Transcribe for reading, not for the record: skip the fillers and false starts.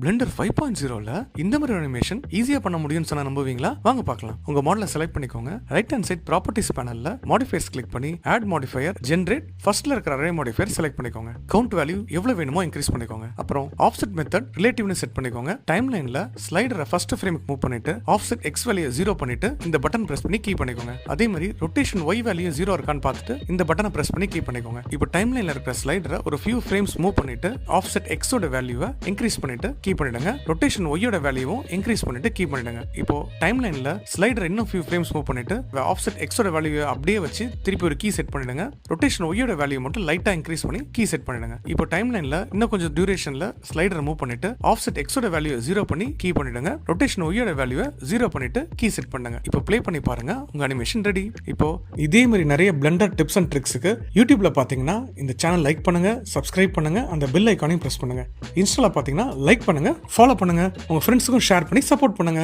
Blender 5.0ல இந்த மாதிரி animation ஈஸியா பண்ண முடியும்னு சொன்னா நம்புவீங்களா? வாங்க பார்க்கலாம். உங்க மாடலை செலக்ட் பண்ணிக்கோங்க. ரைட் ஹேண்ட் சைட் ப்ராப்பர்ட்டிஸ் பேனல்ல மாடிஃபையர்ஸ் கிளிக் பண்ணி ஆட் மாடிஃபையர் ஜெனரேட் ஃபர்ஸ்ட்ல இருக்கிற அரே மாடிஃபையர் செலக்ட் பண்ணிக்கோங்க. கவுண்ட் வேல்யூ எவ்வளவு வேணுமோ இன்க்ரீஸ் பண்ணிக்கோங்க. அப்புறம் ஆஃப்செட் மெத்தட் ரிலேட்டிவ்னு செட் பண்ணிக்கோங்க. டைம் லைன்ல ஸ்லைடரை ஃபர்ஸ்ட் ஃப்ரேமுக்கு மூவ் பண்ணிட்டு ஆஃப்செட் எக்ஸ் வேல்யூ 0 பண்ணிட்டு இந்த பட்டன் பிரஸ் பண்ணி கீ பண்ணிக்கோங்க. அதே மாதிரி ரொட்டேஷன் ஒய் வேல்யூ 0 இருக்கான்னு பார்த்துட்டு இந்த பட்டனை பிரஸ் பண்ணி கீ பண்ணிக்கோங்க. இப்போ டைம் லைன்ல இருக்கிற ஸ்லைடரை ஒரு ஃபியூ ஃப்ரேம்ஸ் மூவ் பண்ணிட்டு ஆஃப்செட் எக்ஸோட வேல்யூவை இன்க்ரீஸ் பண்ணிட்டு கீ பண்ணிடுங்க. ரொட்டேஷன் ஒய்யோட வேல்யூவும் இன்க்ரீஸ் பண்ணிட்டு கீ பண்ணிடுங்க. இப்போ டைம் லைன்ல ஸ்லைடர் இன்னும் ஃபியூ ஃப்ரேம்ஸ் மூவ் பண்ணிட்டு ஆஃப்செட் எக்ஸோட வேல்யூ அப்படியே வச்சு திருப்பி ஒரு கீ செட் பண்ணிடுங்க. ரொட்டேஷன் ஒய்யோட வேல்யூ மட்டும் லைட்டா இன்க்ரீஸ் பண்ணி கீ செட் பண்ணிடுங்க. இப்போ டைம் லைன்ல இன்னும் கொஞ்சம் டியூரேஷன்ல ஸ்லைடர் மூவ் பண்ணிட்டு ஆஃப்செட் எக்ஸோட வேல்யூ 0 பண்ணி கீ பண்ணிடுங்க. ரொட்டேஷன் ஒய்யோட வேல்யூ 0 பண்ணிட்டு கீ செட் பண்ணுங்க. இப்போ ப்ளே பண்ணி பாருங்க, உங்க அனிமேஷன் ரெடி. இப்போ இதே மாதிரி நிறைய பிளெண்டர் டிப்ஸ் அண்ட் ட்ரிக்ஸுக்கு யூடியூப்ல பாத்தீங்கன்னா இந்த சேனல் லைக் பண்ணுங்க, சப்ஸ்கிரைப் பண்ணுங்க, அந்த பெல் ஐகானையும் பிரஸ் பண்ணுங்க. இன்ஸ்டால பாத்தீங்கன்னா லைக் பண்ணுங்க, ஃபாலோ பண்ணுங்க, உங்க ஃப்ரெண்ட்ஸுக்கும் ஷேர் பண்ணி சப்போர்ட் பண்ணுங்க.